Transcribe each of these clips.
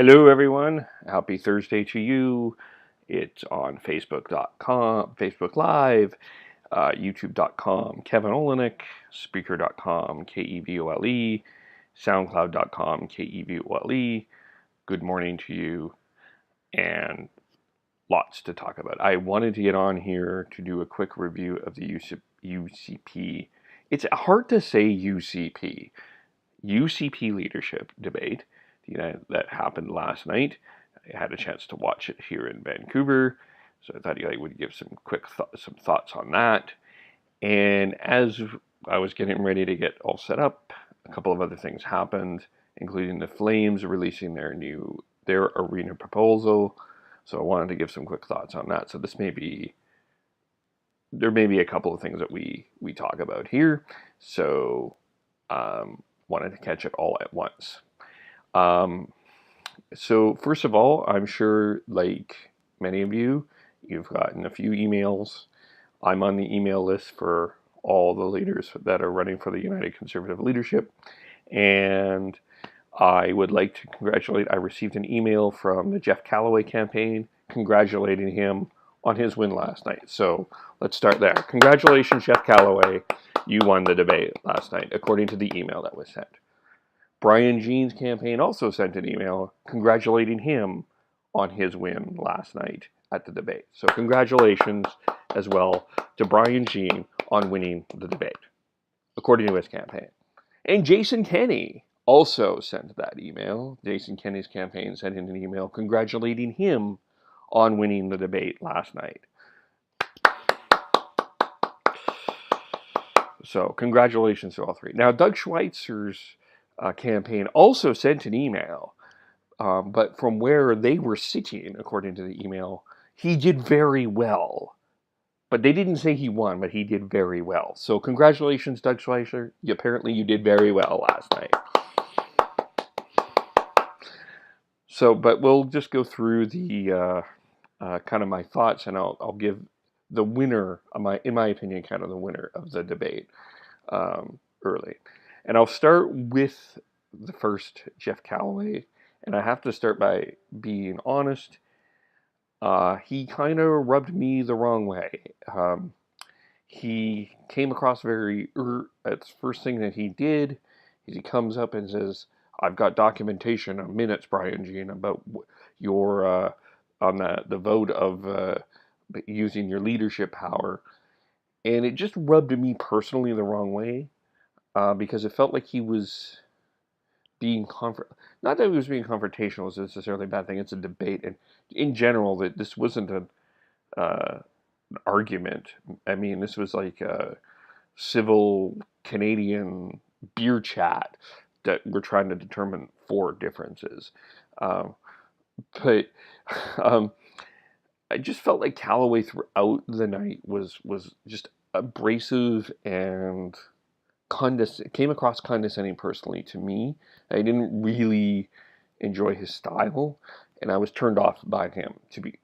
Hello, everyone. Happy Thursday to you. It's on Facebook.com, Facebook Live, YouTube.com, Kevin Olenick, Spreaker.com, Kevole, Soundcloud.com, Kevole. Good morning to you, and lots to talk about. I wanted to get on here to do a quick review of the UCP. It's hard to say UCP. UCP leadership debate that happened last night. I had a chance to watch it here in Vancouver, so I thought I would give some quick some thoughts on that. And as I was getting ready to get all set up, a couple of other things happened, including the Flames releasing their arena proposal. So I wanted to give some quick thoughts on that. So there may be a couple of things that we talk about here. So wanted to catch it all at once. So first of all, I'm sure, like many of you, you've gotten a few emails. I'm on the email list for all the leaders that are running for the United Conservative Leadership, and I would like to congratulate. I received an email from the Jeff Callaway campaign congratulating him on his win last night. So let's start there. Congratulations, Jeff Callaway. You won the debate last night, according to the email that was sent. Bryan Jean's campaign also sent an email congratulating him on his win last night at the debate. So congratulations as well to Bryan Jean on winning the debate, according to his campaign. And Jason Kenney also sent that email. Jason Kenney's campaign sent in an email congratulating him on winning the debate last night. So congratulations to all three. Now, Doug Schweitzer's campaign also sent an email, but from where they were sitting, according to the email, he did very well. But they didn't say he won, but he did very well. So congratulations, Doug Schweitzer. Apparently you did very well last night. So, but we'll just go through the kind of my thoughts, and I'll give the winner, in my opinion, kind of the winner of the debate early. And I'll start with the first, Jeff Callaway. And I have to start by being honest. He kind of rubbed me the wrong way. He came across very, that's the first thing that he did is he comes up and says, I've got documentation of minutes, Bryan Jean, about your, on the vote of using your leadership power. And it just rubbed me personally the wrong way, because it felt like he was being not that he was being confrontational is necessarily a bad thing. It's a debate, and in general, that this wasn't an argument. I mean, this was like a civil Canadian beer chat that we're trying to determine four differences. But I just felt like Callaway throughout the night was just abrasive and came across condescending personally to me. I didn't really enjoy his style, and I was turned off by him, to be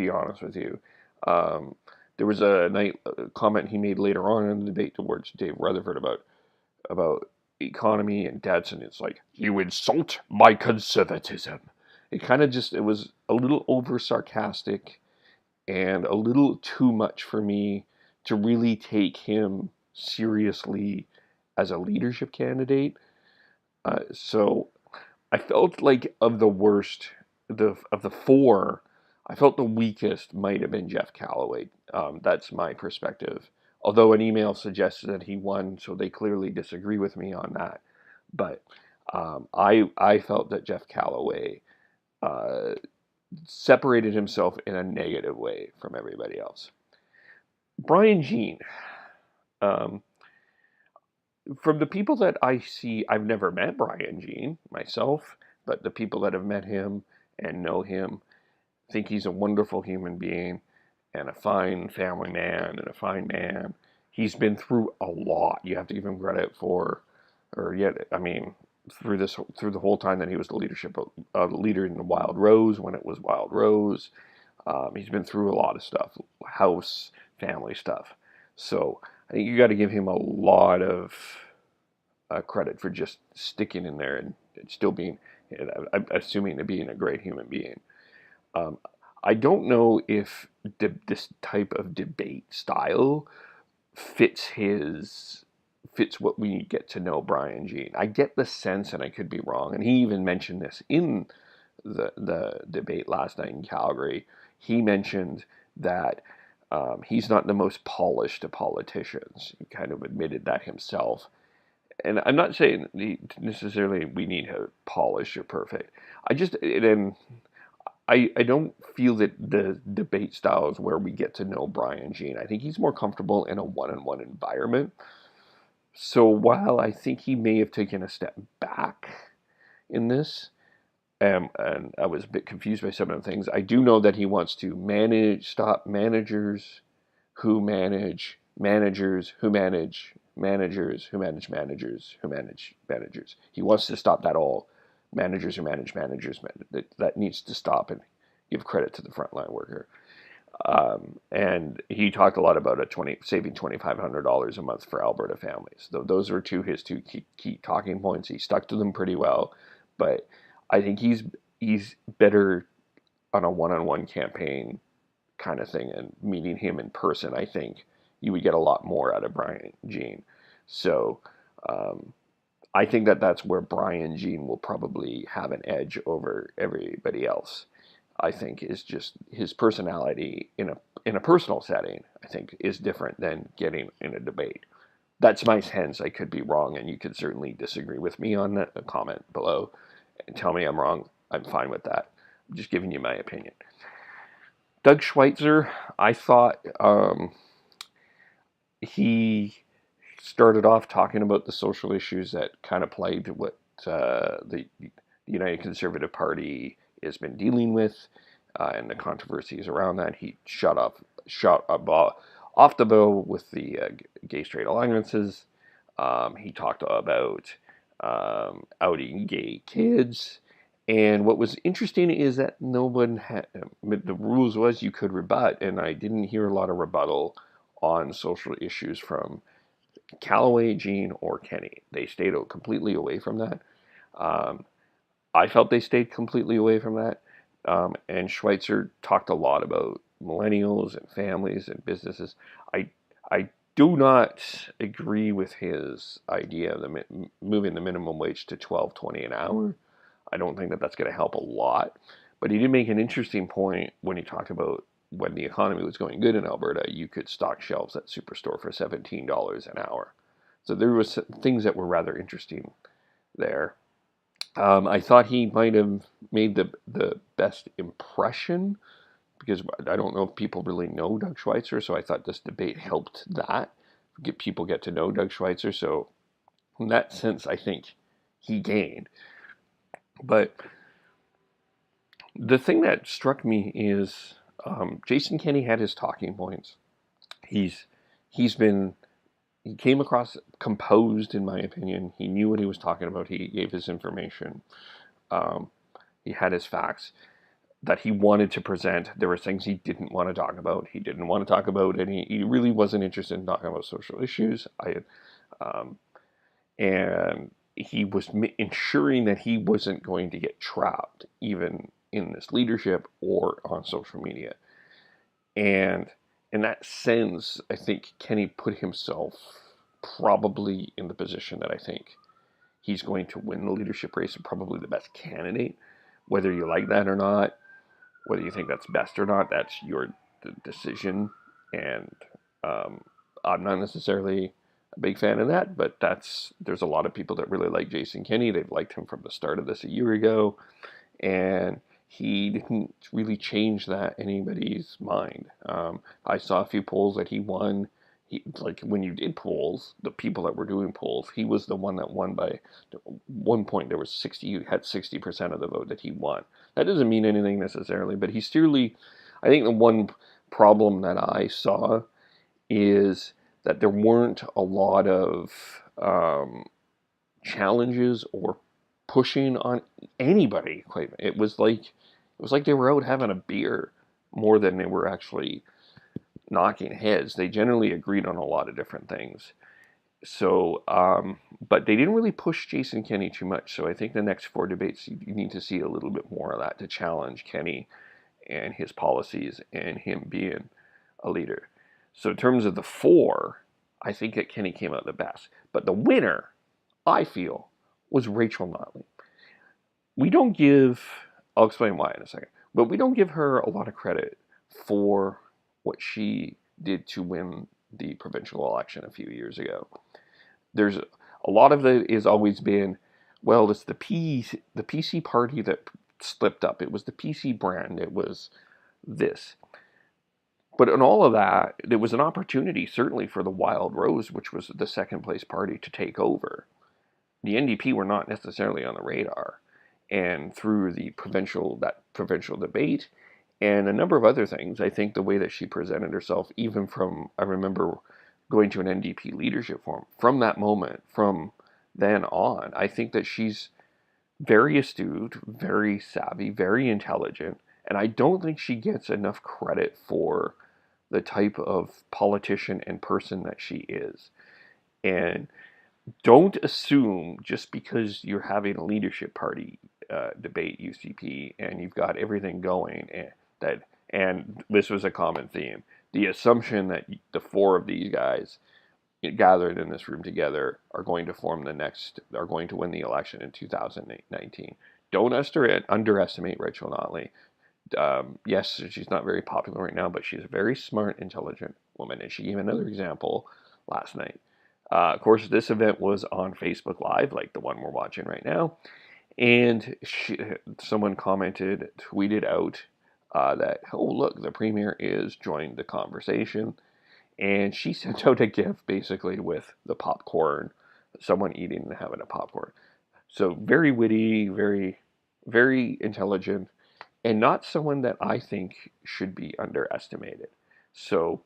honest with you. There was a comment he made later on in the debate towards Dave Rutherford about economy and debts, and it's like, you insult my conservatism. It was a little over sarcastic and a little too much for me to really take him seriously as a leadership candidate. So I felt like of the worst, of the four, I felt the weakest might have been Jeff Callaway. That's my perspective. Although an email suggested that he won, so they clearly disagree with me on that. But I felt that Jeff Callaway separated himself in a negative way from everybody else. Bryan Jean. From the people that I see, I've never met Bryan Jean myself, but the people that have met him and know him think he's a wonderful human being and a fine family man and a fine man. He's been through a lot. You have to give him credit through the whole time that he was the leader in the Wild Rose, when it was Wild Rose. He's been through a lot of stuff, house, family stuff. So I think you got to give him a lot of credit for just sticking in there still being, I'm assuming to being a great human being. I don't know if this type of debate style fits what we get to know Bryan Jean. I get the sense, and I could be wrong, and he even mentioned this in the debate last night in Calgary. He mentioned that he's not the most polished of politicians. He kind of admitted that himself. And I'm not saying necessarily we need to polish or perfect. I don't feel that the debate style is where we get to know Bryan Jean. I think he's more comfortable in a one-on-one environment. So while I think he may have taken a step back in this, and I was a bit confused by some of the things, I do know that he wants to stop managers who manage managers who manage managers who manage managers who manage managers. He wants to stop that all. Managers who manage managers. That needs to stop, and give credit to the frontline worker. And he talked a lot about saving $2,500 a month for Alberta families. Those were his two key talking points. He stuck to them pretty well, but I think he's better on a one-on-one campaign kind of thing, and meeting him in person, I think you would get a lot more out of Bryan Jean. So I think that's where Bryan Jean will probably have an edge over everybody else. I think is just his personality in a personal setting, I think, is different than getting in a debate. That's my sense. I could be wrong, and you could certainly disagree with me on that. Comment below and tell me I'm wrong. I'm fine with that. I'm just giving you my opinion. Doug Schweitzer, I thought he started off talking about the social issues that kind of plagued what the United Conservative Party has been dealing with, and the controversies around that. He shot off the bow with the gay-straight alliances. He talked about outing gay kids. And what was interesting is that no one had, the rules was you could rebut, and I didn't hear a lot of rebuttal on social issues from Callaway, Jean, or Kenney. They stayed completely away from that. I felt they stayed completely away from that. And Schweitzer talked a lot about millennials and families and businesses. I do not agree with his idea of moving the minimum wage to $12.20 an hour. I don't think that's going to help a lot. But he did make an interesting point when he talked about when the economy was going good in Alberta, you could stock shelves at Superstore for $17 an hour. So there was things that were rather interesting there. I thought he might have made the best impression, because I don't know if people really know Doug Schweitzer, so I thought this debate helped that. People get to know Doug Schweitzer, so in that sense, I think he gained. But the thing that struck me is Jason Kenney had his talking points. He came across composed, in my opinion. He knew what he was talking about. He gave his information. He had his facts that he wanted to present. There were things he didn't want to talk about. He didn't want to talk about any. He really wasn't interested in talking about social issues. And he was ensuring that he wasn't going to get trapped, even in this leadership or on social media. And in that sense, I think Kenney put himself probably in the position that I think he's going to win the leadership race and probably the best candidate. Whether you like that or not, whether you think that's best or not, that's your decision. And I'm not necessarily a big fan of that, but there's a lot of people that really like Jason Kenney. They've liked him from the start of this a year ago, and he didn't really change that anybody's mind. I saw a few polls that he won. Like when you did polls, the people that were doing polls, he was the one that won by one point. There was 60% of the vote that he won. That doesn't mean anything necessarily, but he's surely, I think the one problem that I saw is that there weren't a lot of challenges or pushing on anybody. It was like they were out having a beer more than they were actually knocking heads. They generally agreed on a lot of different things, So, but they didn't really push Jason Kenney too much. So I think the next 4 debates, you need to see a little bit more of that to challenge Kenney and his policies and him being a leader. So in terms of the 4, I think that Kenney came out the best. But the winner, I feel, was Rachel Notley. We don't give, I'll explain why in a second, but we don't give her a lot of credit for what she did to win the provincial election a few years ago. There's a lot of it has always been, well, it's the PC party that slipped up. It was the PC brand. It was this. But in all of that, there was an opportunity, certainly for the Wild Rose, which was the second place party, to take over. The NDP were not necessarily on the radar. And through the provincial debate and a number of other things, I think the way that she presented herself, even from, I remember going to an NDP leadership forum, from that moment, from then on, I think that she's very astute, very savvy, very intelligent, and I don't think she gets enough credit for the type of politician and person that she is. And don't assume just because you're having a leadership party debate, UCP, and you've got everything going, and this was a common theme, the assumption that the 4 of these guys gathered in this room together are going to are going to win the election in 2019. Don't underestimate Rachel Notley. Yes, she's not very popular right now, but she's a very smart, intelligent woman, and she gave another example last night. Of course, this event was on Facebook Live, like the one we're watching right now, and someone tweeted out that, oh, look, the Premier is joined the conversation, and she sent out a GIF basically with the popcorn, someone eating and having a popcorn. So very witty, very, very intelligent, and not someone that I think should be underestimated. So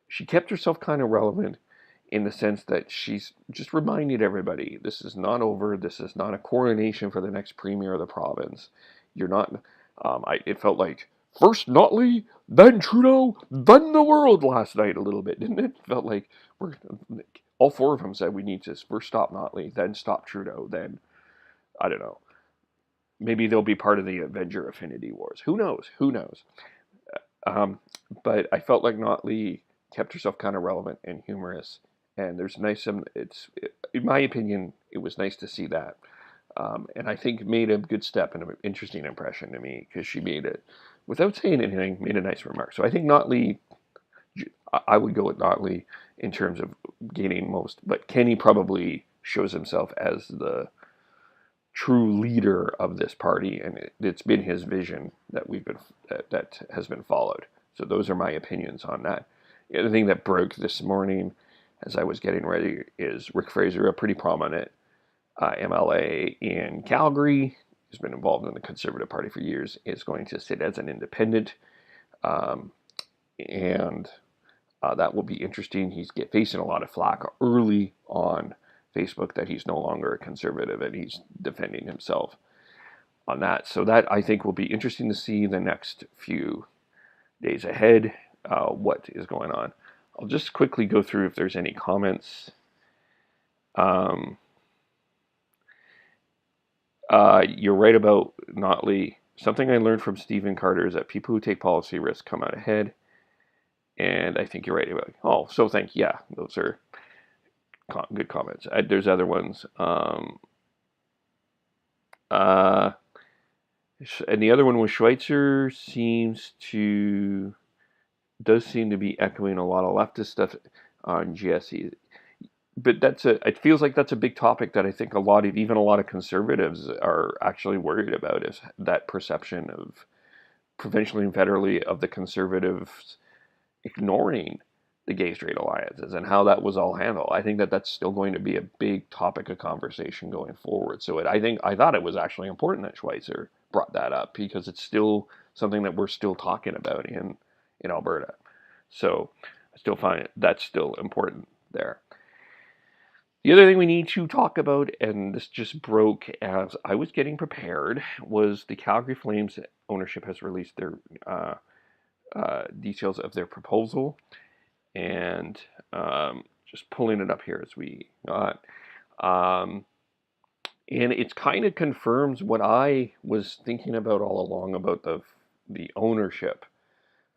she kept herself kind of relevant in the sense that she's just reminded everybody, this is not over. This is not a coronation for the next premier of the province. You're not, it felt like first Notley, then Trudeau, then the world last night a little bit, didn't it? It felt like all 4 of them said we need to first stop Notley, then stop Trudeau, then, I don't know. Maybe they'll be part of the Avenger Affinity Wars. Who knows? Who knows? But I felt like Notley kept herself kind of relevant and humorous. And there's in my opinion, it was nice to see that. And I think made a good step and an interesting impression to me because she made it, without saying anything, made a nice remark. So I think Notley, I would go with Notley in terms of gaining most. But Kenney probably shows himself as the true leader of this party, and it's been his vision that that has been followed. So those are my opinions on that. The other thing that broke this morning as I was getting ready is Rick Fraser, a pretty prominent MLA in Calgary, who's been involved in the Conservative Party for years, is going to sit as an independent, and that will be interesting. He's facing a lot of flack early on Facebook that he's no longer a Conservative, and he's defending himself on that. So that, I think, will be interesting to see the next few days ahead, what is going on. I'll just quickly go through if there's any comments. You're right about Notley. Something I learned from Stephen Carter is that people who take policy risks come out ahead. And I think you're right about, oh, so thank you. Yeah, those are good comments. There's other ones. And the other one was Schweitzer does seem to be echoing a lot of leftist stuff on GSE. But it feels like that's a big topic that I think even a lot of Conservatives are actually worried about, is that perception of provincially and federally of the Conservatives ignoring the Gay Straight Alliances and how that was all handled. I think that that's still going to be a big topic of conversation going forward. So I thought it was actually important that Schweitzer brought that up, because it's still something that we're still talking about in Alberta. So I still find that's still important there. The other thing we need to talk about, and this just broke as I was getting prepared, was the Calgary Flames ownership has released their details of their proposal. And just pulling it up here as we got. And it kind of confirms what I was thinking about all along about the ownership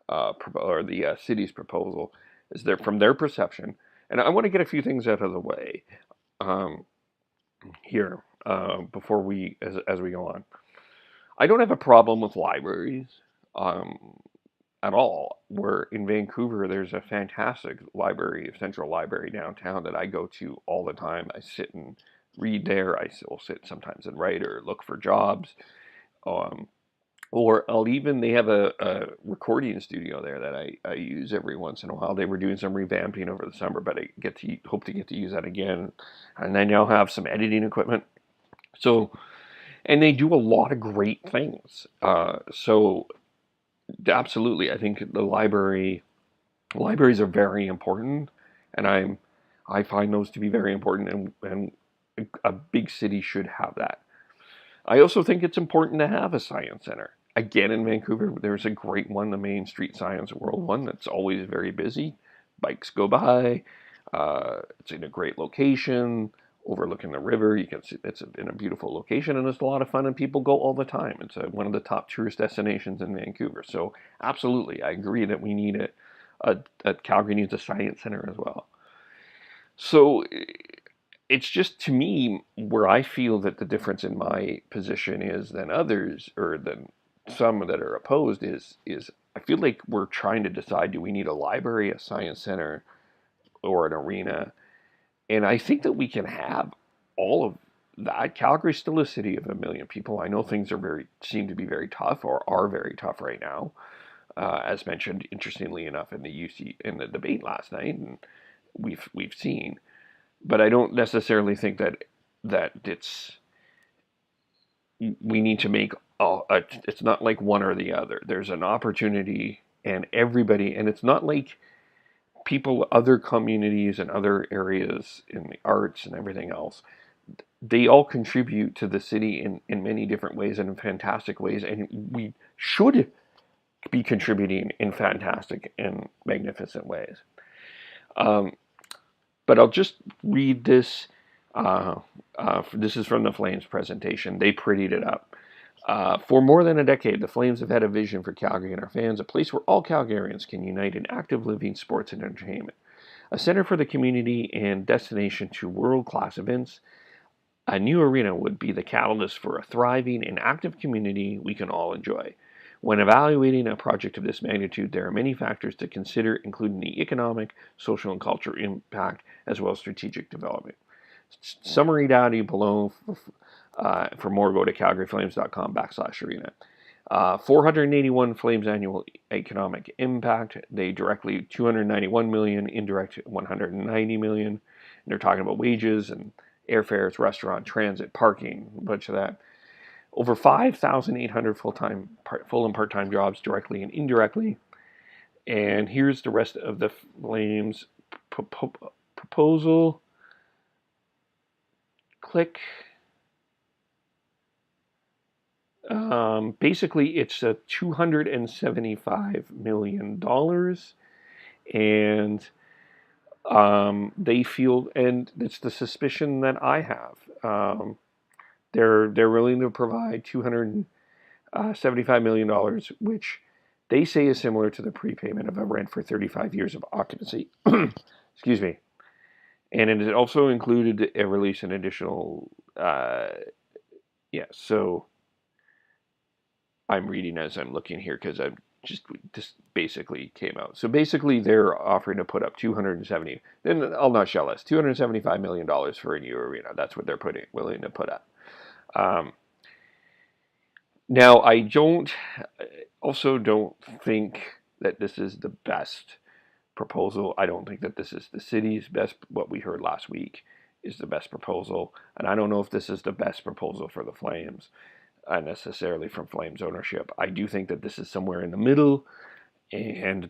or the city's proposal, is there from their perception. And I want to get a few things out of the way here before as we go on. I don't have a problem with libraries at all. Where in Vancouver, there's a fantastic library, Central Library downtown that I go to all the time. I sit and read there. I will sit sometimes and write or look for jobs. Or they have a recording studio there that I use every once in a while. They were doing some revamping over the summer, but I hope to get to use that again. And they now have some editing equipment. So, and they do a lot of great things. So absolutely, I think libraries are very important, and I find those to be very important, and a big city should have that. I also think it's important to have a science center. Again, in Vancouver, there's a great one, the Main Street Science World one, that's always very busy. Bikes go by. It's in a great location, overlooking the river. You can see it's in a beautiful location, and it's a lot of fun, and people go all the time. It's one of the top tourist destinations in Vancouver. So absolutely, I agree that we need Calgary needs a science center as well. So it's just, to me, where I feel that the difference in my position is than others, or than some that are opposed, is I feel like we're trying to decide, do we need a library, a science center, or an arena? And I think that we can have all of that. Calgary's still a city of 1 million people. I know things seem to be very tough, or are very tough right now, as mentioned, interestingly enough, in the debate last night, and we've seen. But I don't necessarily think that we need to make it's not like one or the other. There's an opportunity, and everybody, and it's not like other communities and other areas in the arts and everything else, they all contribute to the city in many different ways and in fantastic ways, and we should be contributing in fantastic and magnificent ways. But I'll just read this. This is from the Flames presentation. They prettied it up. For more than a decade, the Flames have had a vision for Calgary and our fans, a place where all Calgarians can unite in active living, sports, and entertainment. A center for the community and destination to world-class events. A new arena would be the catalyst for a thriving and active community we can all enjoy. When evaluating a project of this magnitude, there are many factors to consider, including the economic, social, and cultural impact, as well as strategic development. Summary data below. For more, go to calgaryflames.com/arena. 481 Flames annual economic impact. They directly 291 million, indirect 190 million. And they're talking about wages and airfares, restaurant, transit, parking, a bunch of that. Over 5,800 full and part-time jobs, directly and indirectly. And here's the rest of the Flames proposal. Click. Basically, it's a $275 million, and they feel, and it's the suspicion that I have. They're willing to provide $275 million, which they say is similar to the prepayment of a rent for 35 years of occupancy. Excuse me. And it also included a release an additional, so I'm reading as I'm looking here because I'm just basically came out. So basically they're offering to put up $275 million for a new arena. That's what they're willing to put up. Now, I don't think that this is the best proposal. I don't think that this is the city's best. What we heard last week is the best proposal. And I don't know if this is the best proposal for the Flames, necessarily from Flames ownership. I do think that this is somewhere in the middle,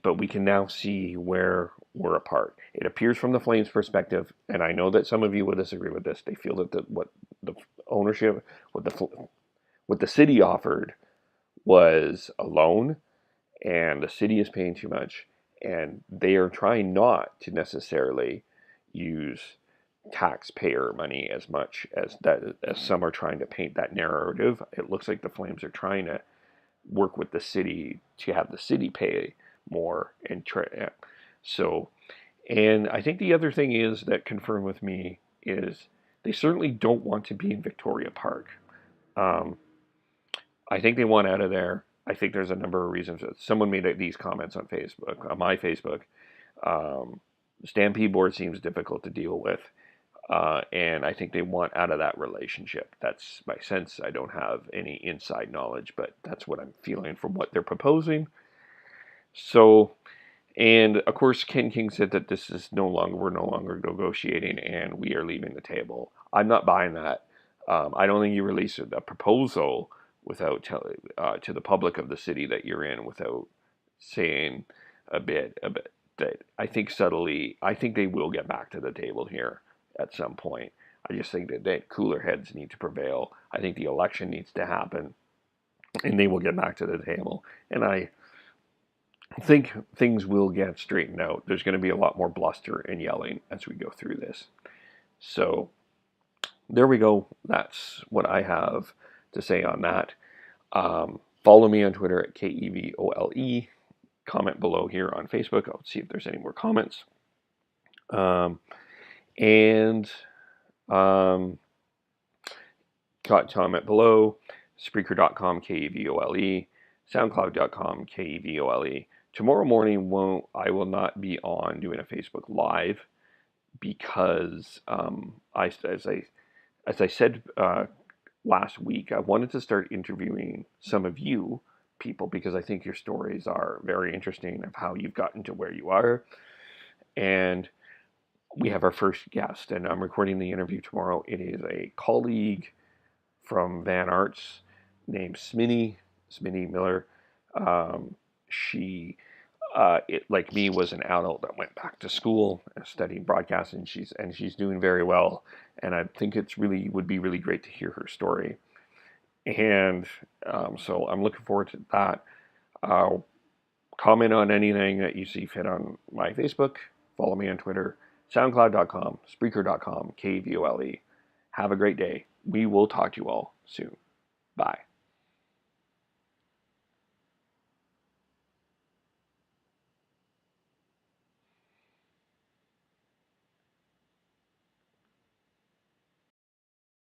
but we can now see where we're apart. It appears from the Flames perspective, and I know that some of you will disagree with this. They feel that what the ownership, what the city offered was a loan, and the city is paying too much, and they are trying not to necessarily use taxpayer money as much as some are trying to paint that narrative. It looks like the Flames are trying to work with the city to have the city pay more and so. And I think the other thing is that confirmed with me is they certainly don't want to be in Victoria Park. I think they want out of there. I think there's a number of reasons. Someone made these comments on Facebook, on my Facebook. Stampede board seems difficult to deal with. And I think they want out of that relationship. That's my sense. I don't have any inside knowledge, but that's what I'm feeling from what they're proposing. So, and of course, Ken King said that we're no longer negotiating and we are leaving the table. I'm not buying that. I don't think you release a proposal without telling to the public of the city that you're in without saying a bit that I think subtly, I think they will get back to the table here at some point. I just think that cooler heads need to prevail. I think the election needs to happen and they will get back to the table. And I think things will get straightened out. There's going to be a lot more bluster and yelling as we go through this. So there we go. That's what I have to say on that. Follow me on Twitter at KEVOLE. Comment below here on Facebook. I'll see if there's any more comments. Comment below. Spreaker.com, KEVOLE. Soundcloud.com, KEVOLE. Tomorrow morning, I will not be on doing a Facebook Live because as I said last week, I wanted to start interviewing some of you people because I think your stories are very interesting of how you've gotten to where you are. And we have our first guest, and I'm recording the interview tomorrow. It is a colleague from Van Arts named Sminny Miller. She, like me, was an adult that went back to school and studied broadcasting. She's doing very well, and I think would be really great to hear her story. And so I'm looking forward to that. Comment on anything that you see fit on my Facebook. Follow me on Twitter. Soundcloud.com, Spreaker.com, KVOLE. Have a great day. We will talk to you all soon. Bye.